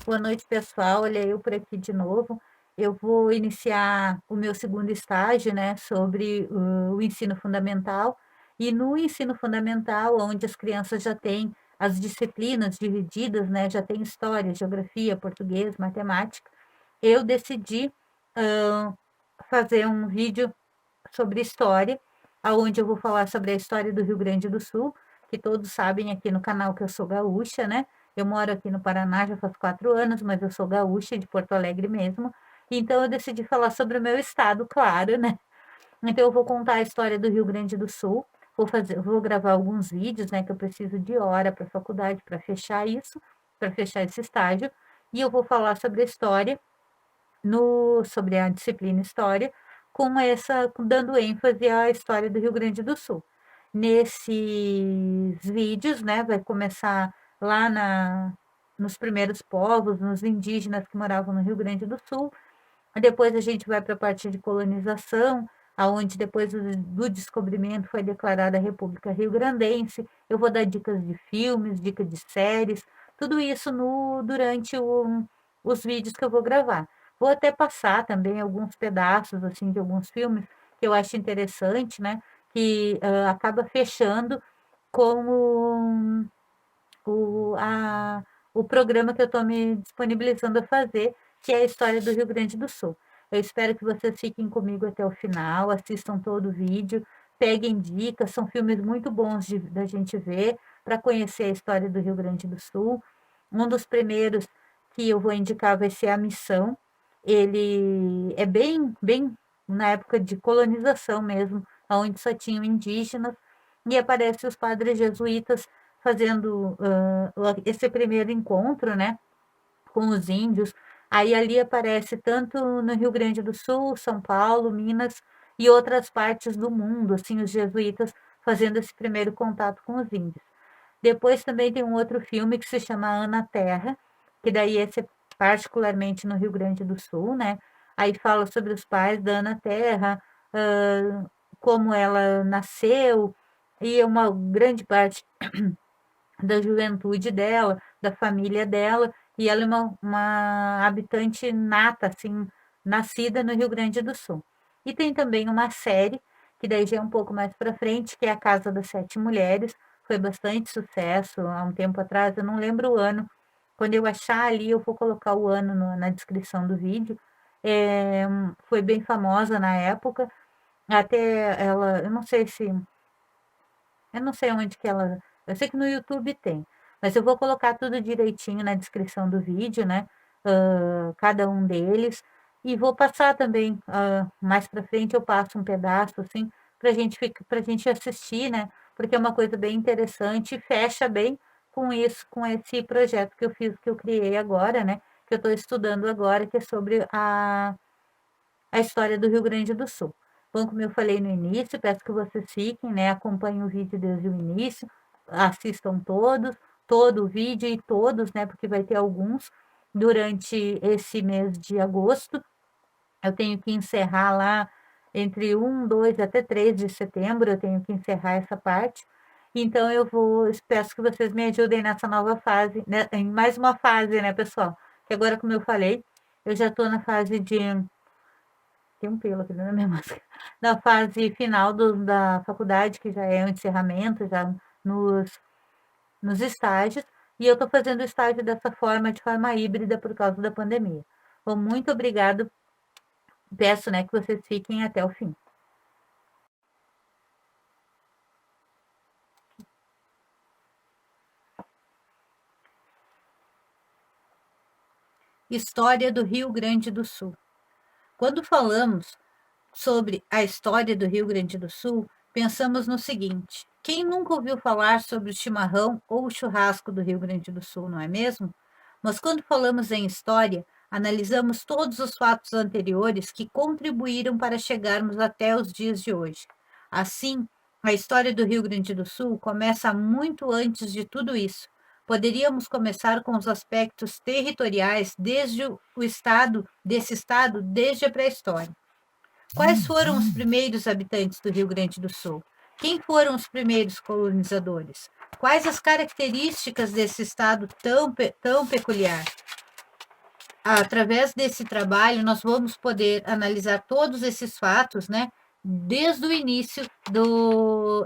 Boa noite, pessoal. Olha, eu por aqui de novo. Eu vou iniciar o meu segundo estágio, né, sobre o ensino fundamental. E no ensino fundamental, onde as crianças já têm as disciplinas divididas, né, já tem história, geografia, português, matemática, eu decidi hã, fazer um vídeo sobre história, aonde eu vou falar sobre a história do Rio Grande do Sul, que todos sabem aqui no canal que eu sou gaúcha, né? Eu moro aqui no Paraná já faz 4 anos, mas eu sou gaúcha de Porto Alegre mesmo. Então eu decidi falar sobre o meu estado, claro, né? Então eu vou contar a história do Rio Grande do Sul, vou gravar alguns vídeos, né, que eu preciso de hora para a faculdade para fechar isso, para fechar esse estágio, e eu vou falar sobre a história sobre a disciplina História, dando ênfase à história do Rio Grande do Sul. Nesses vídeos, né, vai começar lá nos primeiros povos, nos indígenas que moravam no Rio Grande do Sul. Depois a gente vai para a parte de colonização, aonde depois do descobrimento foi declarada a República Rio-Grandense. Eu vou dar dicas de filmes, dicas de séries, tudo isso durante os vídeos que eu vou gravar. Vou até passar também alguns pedaços assim de alguns filmes que eu acho interessante, né? Que acaba fechando com o, a, o programa que eu estou me disponibilizando a fazer, que é a história do Rio Grande do Sul. Eu espero que vocês fiquem comigo até o final, assistam todo o vídeo, peguem dicas, são filmes muito bons da gente ver para conhecer a história do Rio Grande do Sul. Um dos primeiros que eu vou indicar vai ser A Missão. Ele é bem na época de colonização mesmo, onde só tinham indígenas, e aparece os padres jesuítas fazendo esse primeiro encontro, né, com os índios. Aí ali aparece tanto no Rio Grande do Sul, São Paulo, Minas e outras partes do mundo, assim, os jesuítas fazendo esse primeiro contato com os índios. Depois também tem um outro filme que se chama Ana Terra, que daí esse é particularmente no Rio Grande do Sul, né? Aí fala sobre os pais da Ana Terra, como ela nasceu, e uma grande parte da juventude dela, da família dela, e ela é uma habitante nata, assim, nascida no Rio Grande do Sul. E tem também uma série, que daí já é um pouco mais para frente, que é A Casa das Sete Mulheres, foi bastante sucesso há um tempo atrás, eu não lembro o ano, quando eu achar ali, eu vou colocar o ano na descrição do vídeo. Foi bem famosa na época, até ela, eu não sei onde que ela. Eu sei que no YouTube tem, mas eu vou colocar tudo direitinho na descrição do vídeo, né? Cada um deles. E vou passar também, mais para frente eu passo um pedaço, assim, pra gente assistir, né? Porque é uma coisa bem interessante e fecha bem com isso, com esse projeto que eu fiz, que eu criei agora, né? Que eu estou estudando agora, que é sobre a história do Rio Grande do Sul. Bom, como eu falei no início, peço que vocês fiquem, né, acompanhem o vídeo desde o início, assistam todos, todo o vídeo e todos, né, porque vai ter alguns durante esse mês de agosto. Eu tenho que encerrar lá entre 1, 2 até 3 de setembro, eu tenho que encerrar essa parte. Então peço que vocês me ajudem nessa nova fase, né, em mais uma fase, né, pessoal? Que agora, como eu falei, eu já estou na fase de tem um pelo aqui dentro da minha máscara. Na fase final da faculdade, que já é o encerramento, já nos, nos estágios, e eu estou fazendo o estágio dessa forma, de forma híbrida, por causa da pandemia. Bom, muito obrigado. Peço, né, que vocês fiquem até o fim. História do Rio Grande do Sul. Quando falamos sobre a história do Rio Grande do Sul, pensamos no seguinte: quem nunca ouviu falar sobre o chimarrão ou o churrasco do Rio Grande do Sul, não é mesmo? Mas quando falamos em história, analisamos todos os fatos anteriores que contribuíram para chegarmos até os dias de hoje. Assim, a história do Rio Grande do Sul começa muito antes de tudo isso. Poderíamos começar com os aspectos territoriais desde desse estado, desde a pré-história. Quais foram os primeiros habitantes do Rio Grande do Sul? Quem foram os primeiros colonizadores? Quais as características desse estado tão peculiar? através desse trabalho, nós vamos poder analisar todos esses fatos, né, desde o início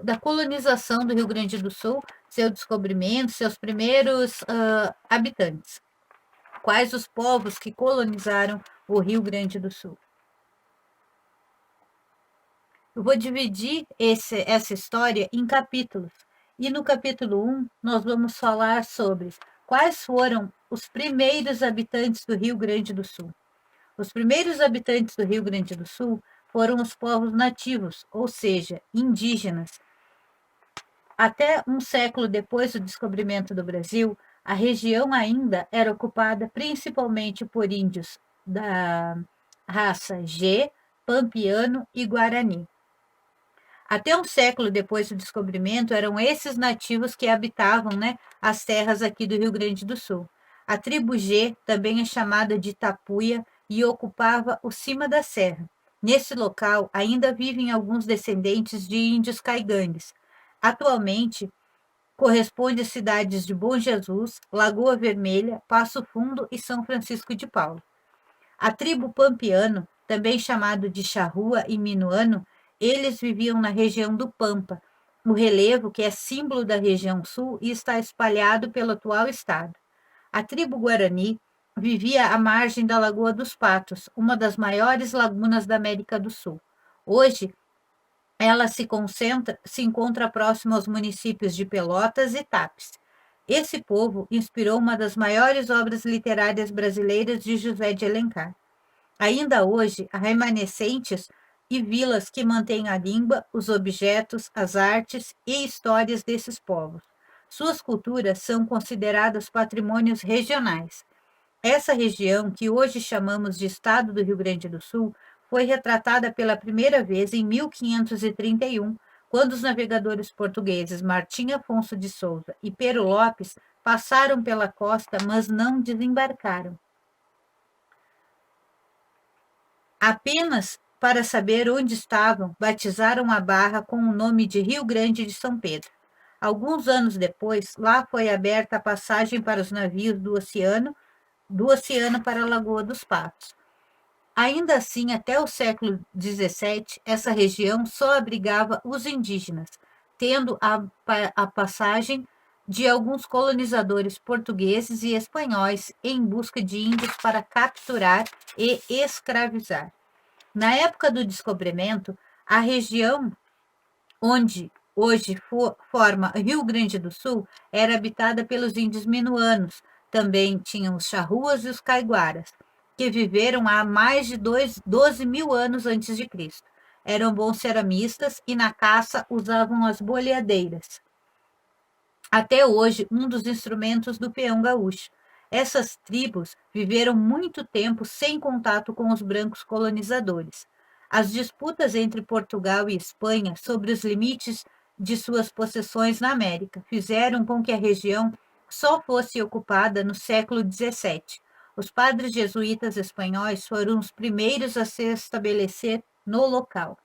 da colonização do Rio Grande do Sul, seu descobrimento, seus primeiros habitantes. Quais os povos que colonizaram o Rio Grande do Sul? Eu vou dividir essa história em capítulos. E no capítulo 1, nós vamos falar sobre quais foram os primeiros habitantes do Rio Grande do Sul. Os primeiros habitantes do Rio Grande do Sul foram os povos nativos, ou seja, indígenas. Até um século depois do descobrimento do Brasil, a região ainda era ocupada principalmente por índios da raça G, Pampiano e Guarani. Até um século depois do descobrimento, eram esses nativos que habitavam, né, as terras aqui do Rio Grande do Sul. A tribo G também é chamada de Tapuia e ocupava o cima da serra. Nesse local ainda vivem alguns descendentes de índios caigangues. Atualmente, corresponde às cidades de Bom Jesus, Lagoa Vermelha, Passo Fundo e São Francisco de Paula. A tribo Pampiano, também chamado de Charrua e Minuano, eles viviam na região do Pampa, o relevo que é símbolo da região sul e está espalhado pelo atual estado. A tribo Guarani vivia à margem da Lagoa dos Patos, uma das maiores lagunas da América do Sul. Hoje, ela se encontra próxima aos municípios de Pelotas e Tapes. Esse povo inspirou uma das maiores obras literárias brasileiras de José de Alencar. Ainda hoje, há remanescentes e vilas que mantêm a língua, os objetos, as artes e histórias desses povos. Suas culturas são consideradas patrimônios regionais. Essa região, que hoje chamamos de Estado do Rio Grande do Sul, foi retratada pela primeira vez em 1531, quando os navegadores portugueses Martim Afonso de Souza e Pero Lopes passaram pela costa, mas não desembarcaram. Apenas para saber onde estavam, batizaram a barra com o nome de Rio Grande de São Pedro. Alguns anos depois, lá foi aberta a passagem para os navios do oceano para a Lagoa dos Patos. Ainda assim, até o século XVII, essa região só abrigava os indígenas, tendo a passagem de alguns colonizadores portugueses e espanhóis em busca de índios para capturar e escravizar. Na época do descobrimento, a região onde hoje forma Rio Grande do Sul era habitada pelos índios minuanos. Também tinham os charruas e os caiguaras, que viveram há mais de 12 mil anos antes de Cristo. Eram bons ceramistas e na caça usavam as boleadeiras. Até hoje, um dos instrumentos do peão gaúcho. Essas tribos viveram muito tempo sem contato com os brancos colonizadores. As disputas entre Portugal e Espanha sobre os limites de suas possessões na América fizeram com que a região só fosse ocupada no século XVII. Os padres jesuítas espanhóis foram os primeiros a se estabelecer no local.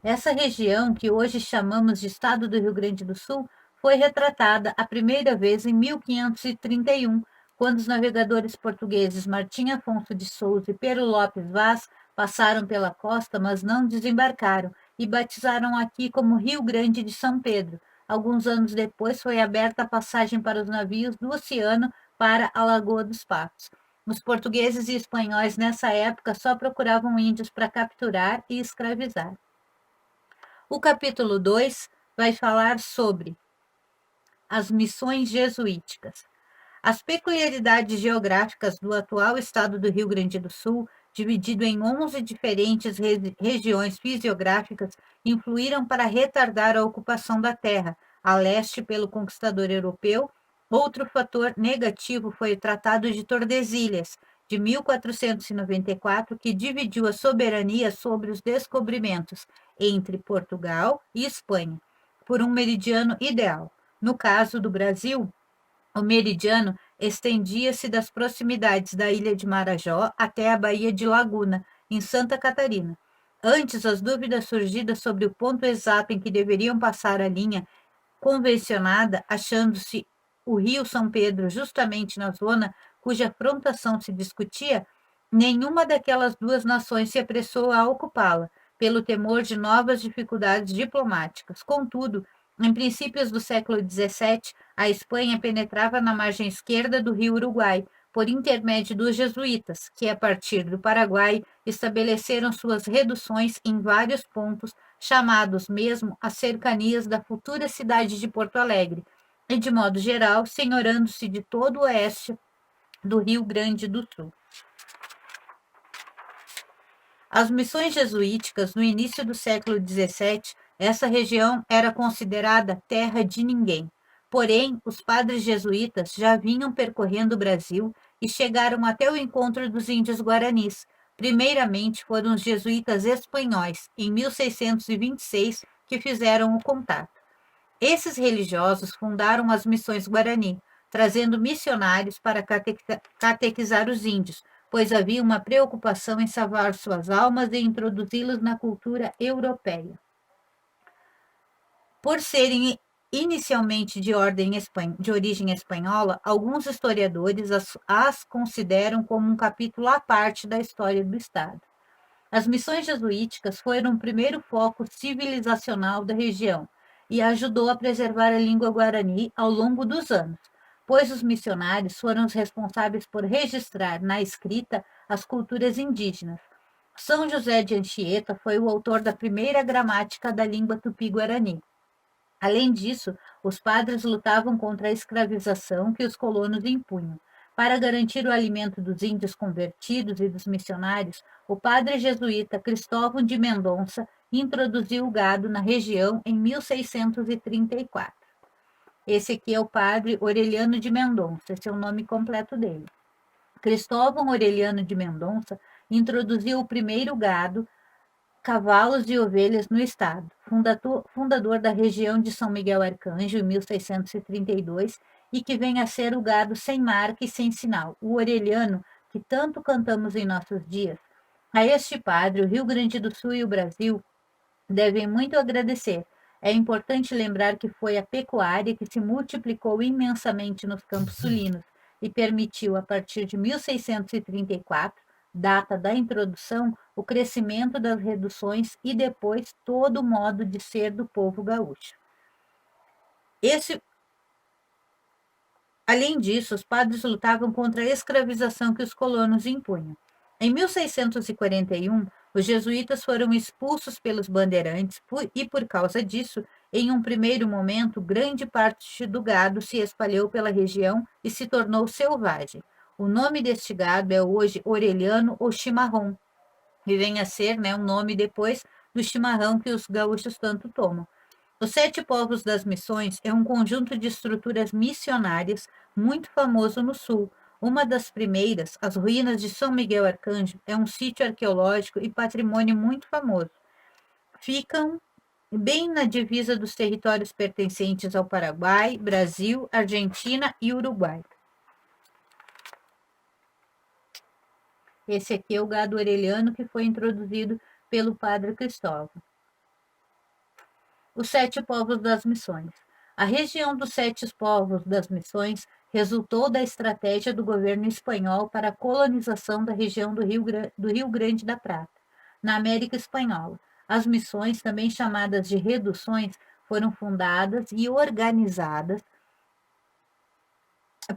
Essa região, que hoje chamamos de Estado do Rio Grande do Sul, foi retratada a primeira vez em 1531, quando os navegadores portugueses Martim Afonso de Souza e Pero Lopes Vaz passaram pela costa, mas não desembarcaram, e batizaram aqui como Rio Grande de São Pedro. Alguns anos depois foi aberta a passagem para os navios do oceano para a Lagoa dos Patos. Os portugueses e espanhóis nessa época só procuravam índios para capturar e escravizar. O capítulo 2 vai falar sobre as missões jesuíticas. As peculiaridades geográficas do atual estado do Rio Grande do Sul, dividido em 11 diferentes regiões fisiográficas, influíram para retardar a ocupação da terra, a leste pelo conquistador europeu. Outro fator negativo foi o Tratado de Tordesilhas, de 1494, que dividiu a soberania sobre os descobrimentos entre Portugal e Espanha, por um meridiano ideal. No caso do Brasil, o meridiano estendia-se das proximidades da ilha de Marajó até a Baía de Laguna, em Santa Catarina. Antes, as dúvidas surgidas sobre o ponto exato em que deveriam passar a linha convencionada, achando-se o rio São Pedro justamente na zona cuja frontação se discutia, nenhuma daquelas duas nações se apressou a ocupá-la, pelo temor de novas dificuldades diplomáticas. Contudo, em princípios do século XVII, a Espanha penetrava na margem esquerda do rio Uruguai, por intermédio dos jesuítas, que, a partir do Paraguai, estabeleceram suas reduções em vários pontos, chamados mesmo as cercanias da futura cidade de Porto Alegre, e, de modo geral, senhorando-se de todo o oeste do Rio Grande do Sul. As missões jesuíticas, no início do século XVII, essa região era considerada terra de ninguém. Porém, os padres jesuítas já vinham percorrendo o Brasil e chegaram até o encontro dos índios guaranis. Primeiramente foram os jesuítas espanhóis, em 1626, que fizeram o contato. Esses religiosos fundaram as missões Guarani, trazendo missionários para catequizar os índios, pois havia uma preocupação em salvar suas almas e introduzi-los na cultura europeia. Por serem inicialmente de origem espanhola, alguns historiadores as consideram como um capítulo à parte da história do Estado. As missões jesuíticas foram o primeiro foco civilizacional da região e ajudou a preservar a língua guarani ao longo dos anos, pois os missionários foram os responsáveis por registrar na escrita as culturas indígenas. São José de Anchieta foi o autor da primeira gramática da língua tupi-guarani. Além disso, os padres lutavam contra a escravização que os colonos impunham. Para garantir o alimento dos índios convertidos e dos missionários, o padre jesuíta Cristóvão de Mendonça introduziu o gado na região em 1634. Esse aqui é o padre Aureliano de Mendonça, esse é o nome completo dele. Cristóvão Aureliano de Mendonça introduziu o primeiro gado, cavalos e ovelhas no estado, fundador da região de São Miguel Arcanjo, em 1632, e que vem a ser o gado sem marca e sem sinal, o Aureliano, que tanto cantamos em nossos dias. A este padre, o Rio Grande do Sul e o Brasil devem muito agradecer. É importante lembrar que foi a pecuária que se multiplicou imensamente nos campos sulinos e permitiu, a partir de 1634, data da introdução, o crescimento das reduções e depois todo o modo de ser do povo gaúcho. Além disso, os padres lutavam contra a escravização que os colonos impunham. Em 1641, os jesuítas foram expulsos pelos bandeirantes e, por causa disso, em um primeiro momento, grande parte do gado se espalhou pela região e se tornou selvagem. O nome deste gado é hoje orelhano ou chimarrão, e vem a ser, um nome depois do chimarrão que os gaúchos tanto tomam. Os Sete Povos das Missões é um conjunto de estruturas missionárias muito famoso no Sul. Uma das primeiras, as ruínas de São Miguel Arcanjo, é um sítio arqueológico e patrimônio muito famoso. Ficam bem na divisa dos territórios pertencentes ao Paraguai, Brasil, Argentina e Uruguai. Esse aqui é o gado orelhano que foi introduzido pelo padre Cristóvão. Os Sete Povos das Missões. A região dos Sete Povos das Missões resultou da estratégia do governo espanhol para a colonização da região do Rio Grande da Prata, na América Espanhola. As missões, também chamadas de reduções, foram fundadas e organizadas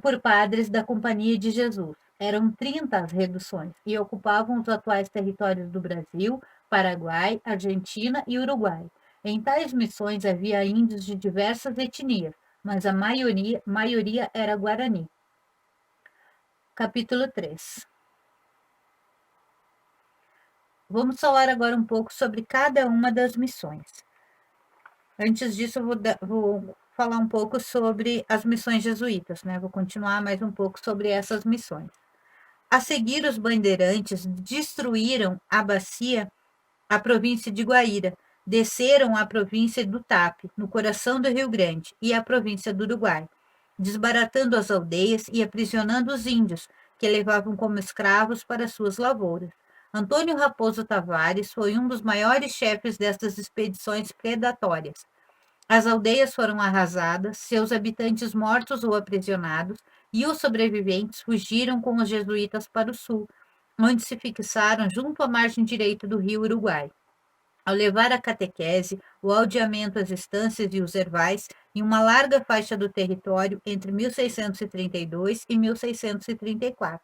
por padres da Companhia de Jesus. Eram 30 as reduções e ocupavam os atuais territórios do Brasil, Paraguai, Argentina e Uruguai. Em tais missões havia índios de diversas etnias, mas a maioria era Guarani. Capítulo 3. Vamos falar agora um pouco sobre cada uma das missões. Antes disso, eu vou falar um pouco sobre as missões jesuítas, Vou continuar mais um pouco sobre essas missões. A seguir, os bandeirantes destruíram a província de Guaíra, desceram a província do Tape, no coração do Rio Grande, e a província do Uruguai, desbaratando as aldeias e aprisionando os índios, que levavam como escravos para suas lavouras. Antônio Raposo Tavares foi um dos maiores chefes destas expedições predatórias. As aldeias foram arrasadas, seus habitantes mortos ou aprisionados, e os sobreviventes fugiram com os jesuítas para o sul, onde se fixaram junto à margem direita do rio Uruguai. Ao levar a catequese, o aldeamento, as estâncias e os ervais em uma larga faixa do território entre 1632 e 1634.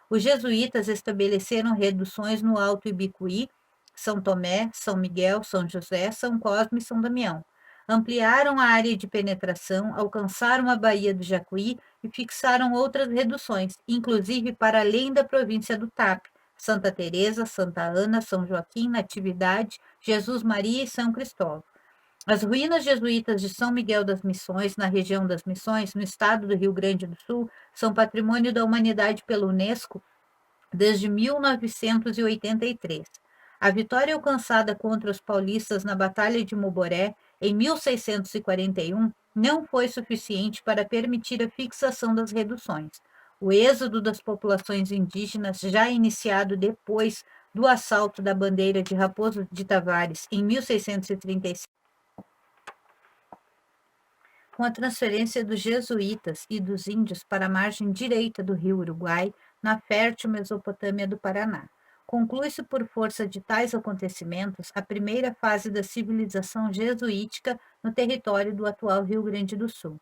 Os jesuítas estabeleceram reduções no Alto Ibicuí, São Tomé, São Miguel, São José, São Cosme e São Damião. Ampliaram a área de penetração, alcançaram a Baía do Jacuí e fixaram outras reduções, inclusive para além da província do Tap, Santa Teresa, Santa Ana, São Joaquim, Natividade, Jesus Maria e São Cristóvão. As ruínas jesuítas de São Miguel das Missões, na região das Missões, no estado do Rio Grande do Sul, são patrimônio da humanidade pela Unesco desde 1983. A vitória alcançada contra os paulistas na Batalha de Moboré, em 1641, não foi suficiente para permitir a fixação das reduções. O êxodo das populações indígenas, já iniciado depois do assalto da bandeira de Raposo de Tavares, em 1636, com a transferência dos jesuítas e dos índios para a margem direita do rio Uruguai, na fértil Mesopotâmia do Paraná. Conclui-se por força de tais acontecimentos a primeira fase da civilização jesuítica no território do atual Rio Grande do Sul,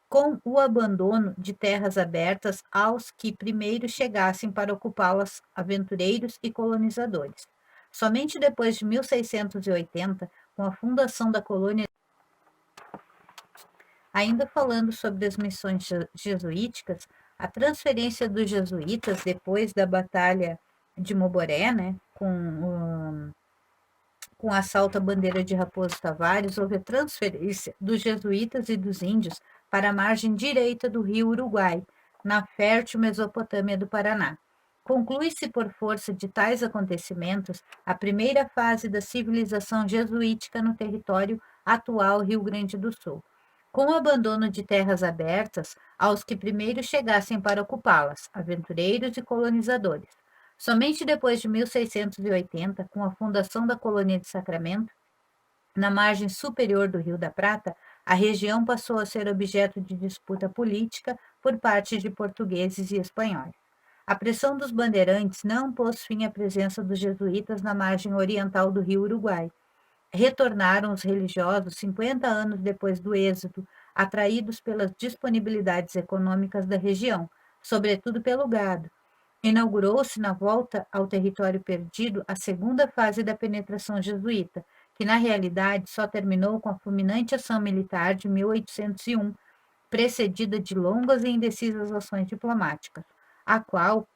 com o abandono de terras abertas aos que primeiro chegassem para ocupá-las, aventureiros e colonizadores. Somente depois de 1680, com a fundação da colônia. Ainda falando sobre as missões jesuíticas, a transferência dos jesuítas depois da Batalha de Moboré, né, com o assalto à bandeira de Raposo Tavares, houve a transferência dos jesuítas e dos índios para a margem direita do rio Uruguai, na fértil Mesopotâmia do Paraná. Conclui-se por força de tais acontecimentos a primeira fase da civilização jesuítica no território atual Rio Grande do Sul, com o abandono de terras abertas aos que primeiro chegassem para ocupá-las, aventureiros e colonizadores. Somente depois de 1680, com a fundação da colônia de Sacramento, na margem superior do Rio da Prata, a região passou a ser objeto de disputa política por parte de portugueses e espanhóis. A pressão dos bandeirantes não pôs fim à presença dos jesuítas na margem oriental do rio Uruguai. Retornaram os religiosos 50 anos depois do êxodo, atraídos pelas disponibilidades econômicas da região, sobretudo pelo gado. Inaugurou-se na volta ao território perdido a segunda fase da penetração jesuíta, que na realidade só terminou com a fulminante ação militar de 1801, precedida de longas e indecisas ações diplomáticas, a qual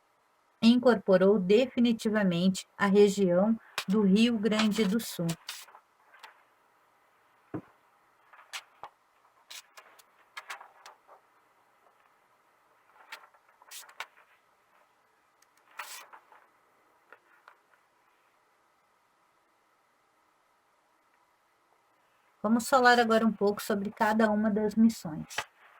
incorporou definitivamente a região do Rio Grande do Sul. Vamos falar agora um pouco sobre cada uma das missões.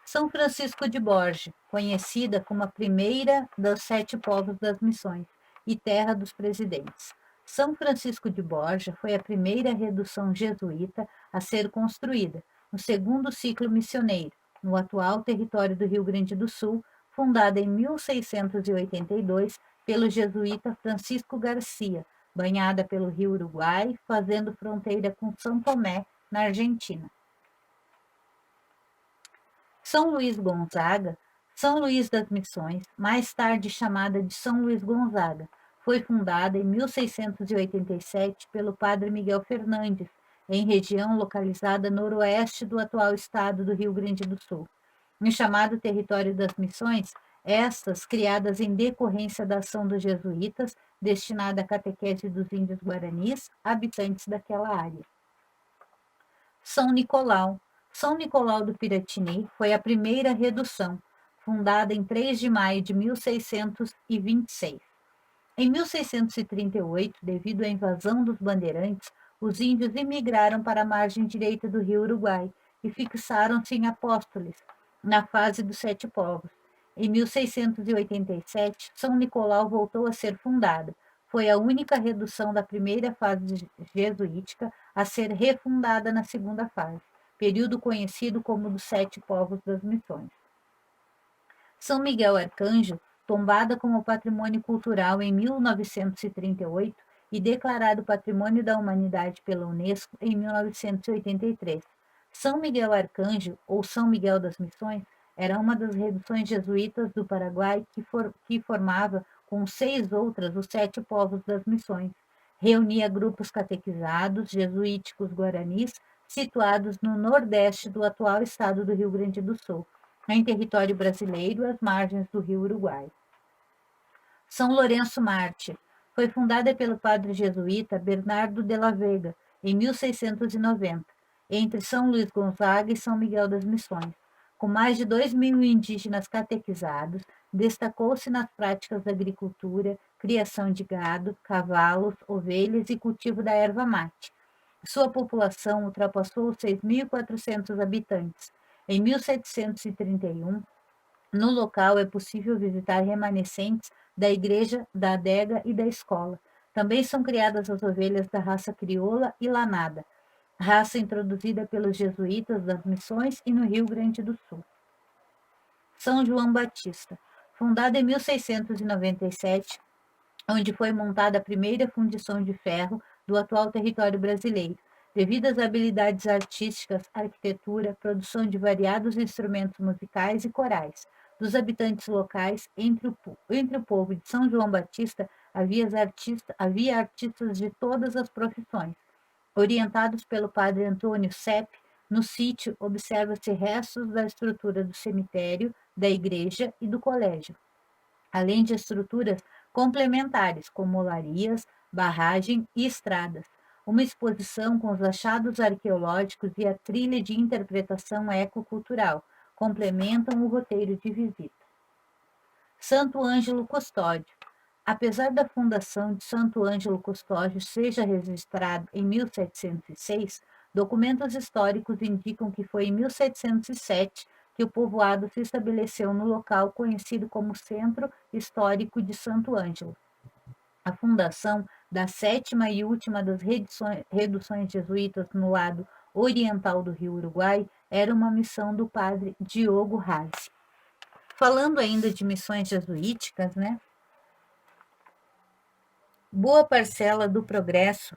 São Francisco de Borja, conhecida como a primeira dos 7 povos das missões e terra dos presidentes. São Francisco de Borja foi a primeira redução jesuíta a ser construída, no segundo ciclo missioneiro, no atual território do Rio Grande do Sul, fundada em 1682 pelo jesuíta Francisco Garcia, banhada pelo rio Uruguai, fazendo fronteira com São Tomé, na Argentina. São Luís Gonzaga, São Luís das Missões, mais tarde chamada de São Luís Gonzaga, foi fundada em 1687 pelo padre Miguel Fernandes, em região localizada noroeste do atual estado do Rio Grande do Sul. No chamado Território das Missões, estas criadas em decorrência da ação dos jesuítas, destinada à catequese dos índios guaranis, habitantes daquela área. São Nicolau. São Nicolau do Piratini foi a primeira redução, fundada em 3 de maio de 1626. Em 1638, devido à invasão dos bandeirantes, os índios imigraram para a margem direita do rio Uruguai e fixaram-se em Apóstoles, na fase dos 7 povos. Em 1687, São Nicolau voltou a ser fundada. Foi a única redução da primeira fase jesuítica a ser refundada na segunda fase. período conhecido como dos Sete Povos das Missões. São Miguel Arcanjo, tombada como patrimônio cultural em 1938 e declarado Patrimônio da Humanidade pela Unesco em 1983. São Miguel Arcanjo, ou São Miguel das Missões, era uma das reduções jesuítas do Paraguai que formava, com 6 outras, os 7 povos das missões. Reunia grupos catequizados jesuíticos guaranis situados no nordeste do atual estado do Rio Grande do Sul, em território brasileiro, às margens do rio Uruguai. São Lourenço Mártir foi fundada pelo padre jesuíta Bernardo de la Vega, em 1690, entre São Luís Gonzaga e São Miguel das Missões. Com mais de 2.000 indígenas catequizados, destacou-se nas práticas da agricultura, criação de gado, cavalos, ovelhas e cultivo da erva mate. Sua população ultrapassou os 6.400 habitantes. Em 1731, no local é possível visitar remanescentes da igreja, da adega e da escola. Também são criadas as ovelhas da raça crioula e lanada, raça introduzida pelos jesuítas das Missões e no Rio Grande do Sul. São João Batista, fundada em 1697, onde foi montada a primeira fundição de ferro do atual território brasileiro. Devido às habilidades artísticas, arquitetura, produção de variados instrumentos musicais e corais dos habitantes locais, entre o povo de São João Batista havia artistas de todas as profissões. Orientados pelo padre Antônio Sepp, no sítio observa-se restos da estrutura do cemitério, da igreja e do colégio, além de estruturas complementares, como olarias, barragem e estradas. Uma exposição com os achados arqueológicos e a trilha de interpretação ecocultural complementam o roteiro de visita. Santo Ângelo Custódio. Apesar da fundação de Santo Ângelo Custódio seja registrado em 1706, documentos históricos indicam que foi em 1707 que o povoado se estabeleceu no local conhecido como Centro Histórico de Santo Ângelo. A fundação da sétima e última das reduções jesuítas no lado oriental do rio Uruguai era uma missão do padre Diogo Razzi. Falando ainda de missões jesuíticas, né? Boa parcela do progresso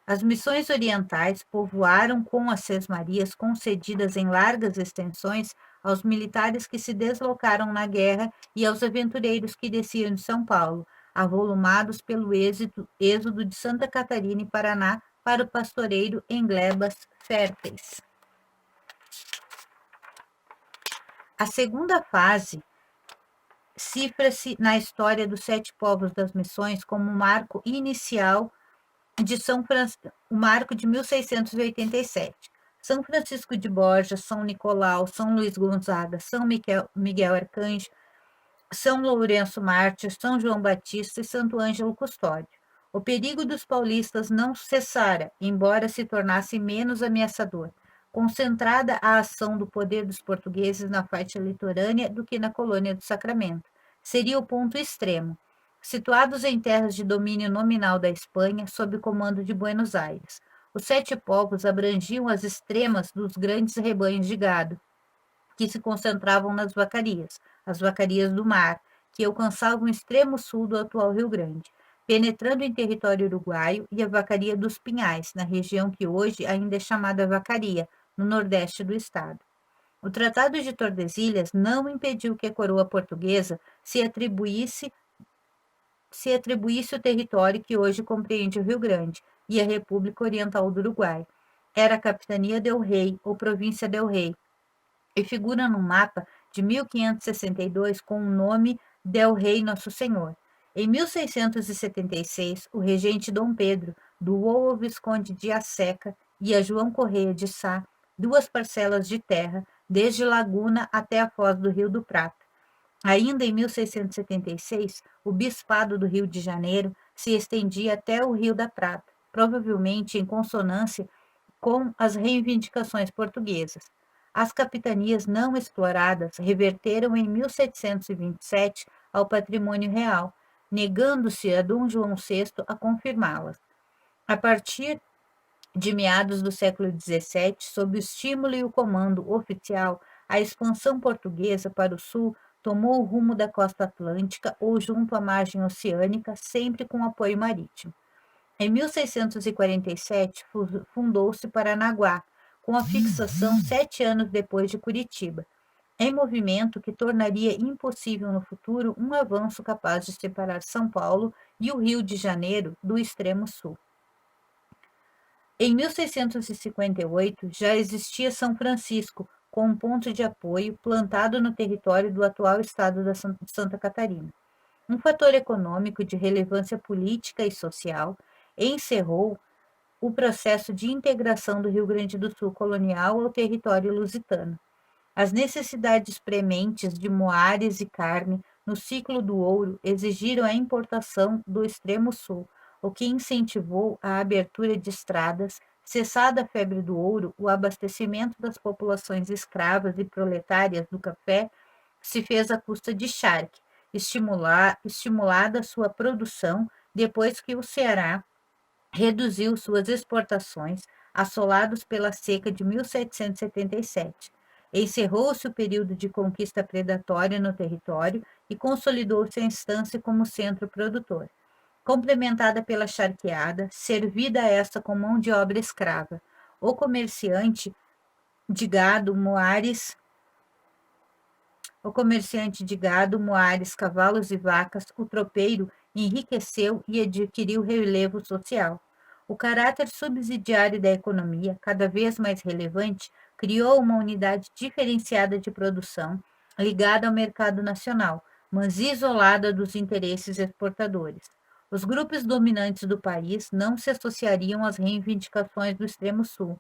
As missões orientais povoaram com as sesmarias concedidas em largas extensões aos militares que se deslocaram na guerra e aos aventureiros que desciam de São Paulo, avolumados pelo êxodo de Santa Catarina e Paraná para o pastoreio em glebas férteis. A segunda fase cifra-se na história dos 7 povos das missões como um marco inicial de o marco de 1687. São Francisco de Borja, São Nicolau, São Luís Gonzaga, São Miguel Arcanjo, São Lourenço Mártir, São João Batista e Santo Ângelo Custódio. O perigo dos paulistas não cessara, embora se tornasse menos ameaçador, concentrada a ação do poder dos portugueses na faixa litorânea do que na colônia do Sacramento. Seria o ponto extremo. Situados em terras de domínio nominal da Espanha, sob o comando de Buenos Aires. Os 7 povos abrangiam as extremas dos grandes rebanhos de gado, que se concentravam nas vacarias, as vacarias do mar, que alcançavam o extremo sul do atual Rio Grande, penetrando em território uruguaio, e a vacaria dos Pinhais, na região que hoje ainda é chamada Vacaria, no nordeste do estado. O Tratado de Tordesilhas não impediu que a coroa portuguesa se atribuísse o território que hoje compreende o Rio Grande e a República Oriental do Uruguai. Era a Capitania del Rei, ou Província del Rei, e figura no mapa de 1562 com o nome Del Rei Nosso Senhor. Em 1676, o regente Dom Pedro doou ao Visconde de Aseca e a João Correia de Sá 2 parcelas de terra, desde Laguna até a foz do Rio do Prata. Ainda em 1676, o Bispado do Rio de Janeiro se estendia até o Rio da Prata, provavelmente em consonância com as reivindicações portuguesas. as capitanias não exploradas reverteram em 1727 ao patrimônio real, negando-se a Dom João VI a confirmá-las. A partir de meados do século XVII, sob o estímulo e o comando oficial, a expansão portuguesa para o sul tomou o rumo da costa atlântica ou junto à margem oceânica, sempre com apoio marítimo. Em 1647, fundou-se Paranaguá, com a fixação 7 anos depois de Curitiba, em movimento que tornaria impossível no futuro um avanço capaz de separar São Paulo e o Rio de Janeiro do extremo sul. Em 1658, já existia São Francisco, com um ponto de apoio plantado no território do atual estado de Santa Catarina. Um fator econômico de relevância política e social encerrou o processo de integração do Rio Grande do Sul colonial ao território lusitano. As necessidades prementes de moares e carne no ciclo do ouro exigiram a importação do extremo sul, o que incentivou a abertura de estradas, cessada a febre do ouro, o abastecimento das populações escravas e proletárias do café se fez à custa de charque, estimulada sua produção depois que o Ceará reduziu suas exportações, assolados pela seca de 1777. Encerrou-se o período de conquista predatória no território e consolidou-se a instância como centro produtor. Complementada pela charqueada, servida esta com mão de obra escrava. O comerciante de gado, moares, cavalos e vacas, o tropeiro, enriqueceu e adquiriu relevo social. O caráter subsidiário da economia, cada vez mais relevante, criou uma unidade diferenciada de produção, ligada ao mercado nacional, mas isolada dos interesses exportadores. Os grupos dominantes do país não se associariam às reivindicações do extremo sul,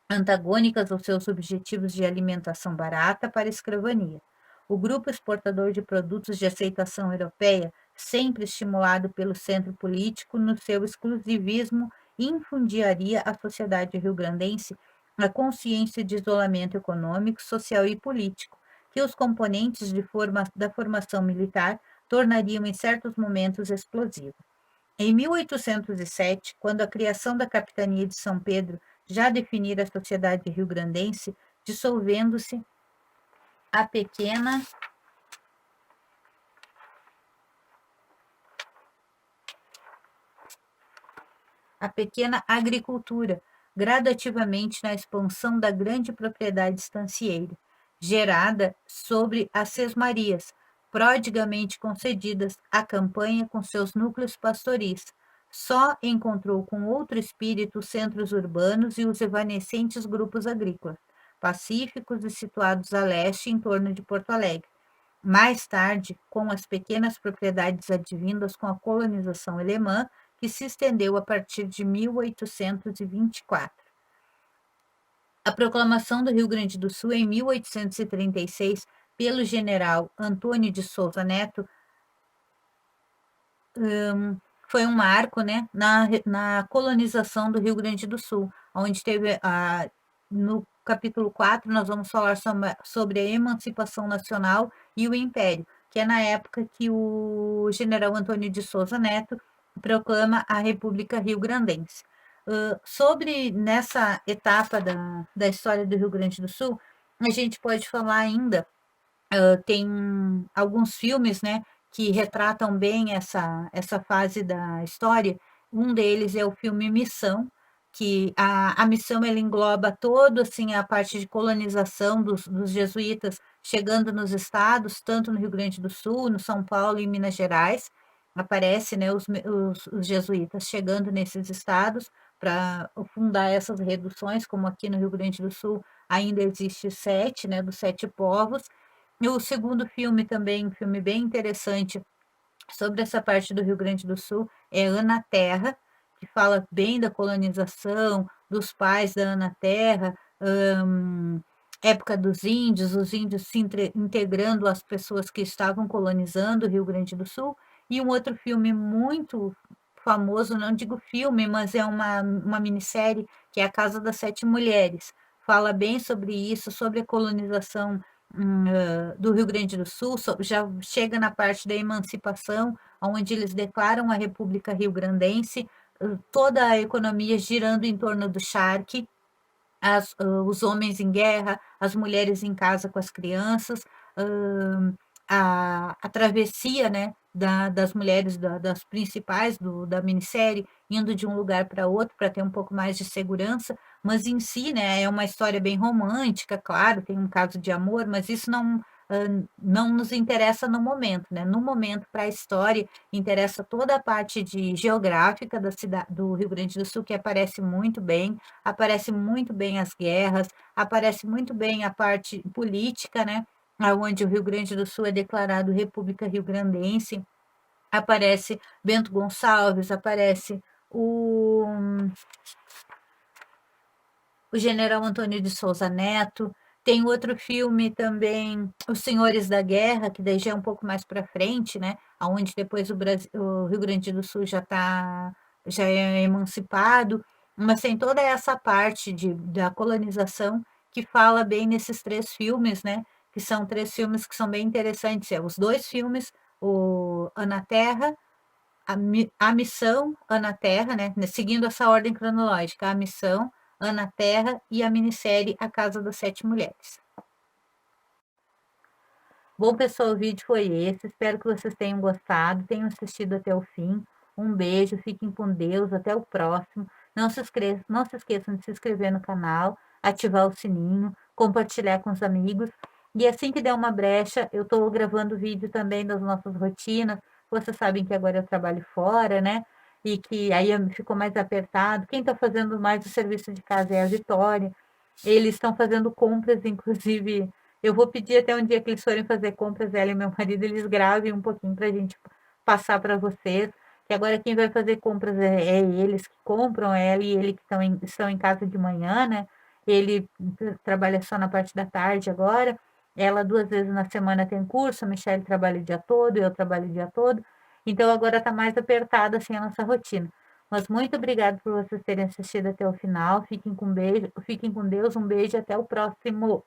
antagônicas aos seus objetivos de alimentação barata para a escravania. O grupo exportador de produtos de aceitação europeia, sempre estimulado pelo centro político no seu exclusivismo, infundiaria à sociedade rio-grandense a consciência de isolamento econômico, social e político, que os componentes da formação militar tornariam em certos momentos explosiva. Em 1807, quando a criação da capitania de São Pedro já definira a sociedade rio-grandense, dissolvendo-se a pequena agricultura, gradativamente na expansão da grande propriedade estancieira, gerada sobre as sesmarias, prodigamente concedidas à campanha com seus núcleos pastoris, só encontrou com outro espírito os centros urbanos e os evanescentes grupos agrícolas, pacíficos e situados a leste em torno de Porto Alegre. Mais tarde, com as pequenas propriedades advindas com a colonização alemã, que se estendeu a partir de 1824. A proclamação do Rio Grande do Sul em 1836 pelo general Antônio de Souza Neto foi um marco, né, na colonização do Rio Grande do Sul, onde teve no capítulo 4 nós vamos falar sobre a emancipação nacional e o império, que é na época que o general Antônio de Souza Neto proclama a República Rio-Grandense. Sobre nessa etapa da história do Rio Grande do Sul, a gente pode falar ainda, tem alguns filmes, né, que retratam bem essa fase da história. Um deles é o filme Missão, que a missão ela engloba todo assim a parte de colonização dos jesuítas chegando nos estados, tanto no Rio Grande do Sul, no São Paulo e em Minas Gerais. Aparece, né, os jesuítas chegando nesses estados para fundar essas reduções, como aqui no Rio Grande do Sul ainda existe 7, né, dos 7 povos. E o segundo filme também, um filme bem interessante sobre essa parte do Rio Grande do Sul, é Ana Terra, que fala bem da colonização, dos pais da Ana Terra, época dos índios, os índios se integrando às pessoas que estavam colonizando o Rio Grande do Sul. E um outro filme muito famoso, não digo filme, mas é uma minissérie, que é A Casa das Sete Mulheres, fala bem sobre isso, sobre a colonização do Rio Grande do Sul, já chega na parte da emancipação, onde eles declaram a República Rio-Grandense, toda a economia girando em torno do charque, os homens em guerra, as mulheres em casa com as crianças, a travessia, né, das mulheres, das principais da minissérie, indo de um lugar para outro para ter um pouco mais de segurança, mas em si, né, é uma história bem romântica, claro, tem um caso de amor, mas isso não nos interessa no momento, né? No momento, para a história, interessa toda a parte geográfica da cidade, do Rio Grande do Sul, que aparece muito bem as guerras, aparece muito bem a parte política, né? Onde o Rio Grande do Sul é declarado República Rio-Grandense, aparece Bento Gonçalves, aparece o, o General Antônio de Souza Neto. Tem outro filme também, Os Senhores da Guerra, que daí já é um pouco mais para frente, né? Onde depois o Rio Grande do Sul já é emancipado, mas tem toda essa parte da colonização que fala bem nesses três filmes, né? Que são três filmes que são bem interessantes. Os dois filmes, o Ana Terra, a Missão, Ana Terra, né? Seguindo essa ordem cronológica, a Missão, Ana Terra e a minissérie A Casa das Sete Mulheres. Bom, pessoal, o vídeo foi esse. Espero que vocês tenham gostado, tenham assistido até o fim. Um beijo, fiquem com Deus, até o próximo. Não se esqueçam de se inscrever no canal, ativar o sininho, compartilhar com os amigos. E assim que der uma brecha, eu estou gravando vídeo também das nossas rotinas. Vocês sabem que agora eu trabalho fora, né? E que aí ficou mais apertado. Quem está fazendo mais o serviço de casa é a Vitória. Eles estão fazendo compras, inclusive. Eu vou pedir até um dia que eles forem fazer compras, ela e meu marido, eles gravem um pouquinho para a gente passar para vocês. Que agora quem vai fazer compras é eles que compram, ela e ele que estão em casa de manhã, né? Ele trabalha só na parte da tarde agora. Ela 2 vezes na semana tem curso, a Michelle trabalha o dia todo, eu trabalho o dia todo. Então agora está mais apertada assim a nossa rotina. Mas muito obrigada por vocês terem assistido até o final. Fiquem com Deus, um beijo e até o próximo.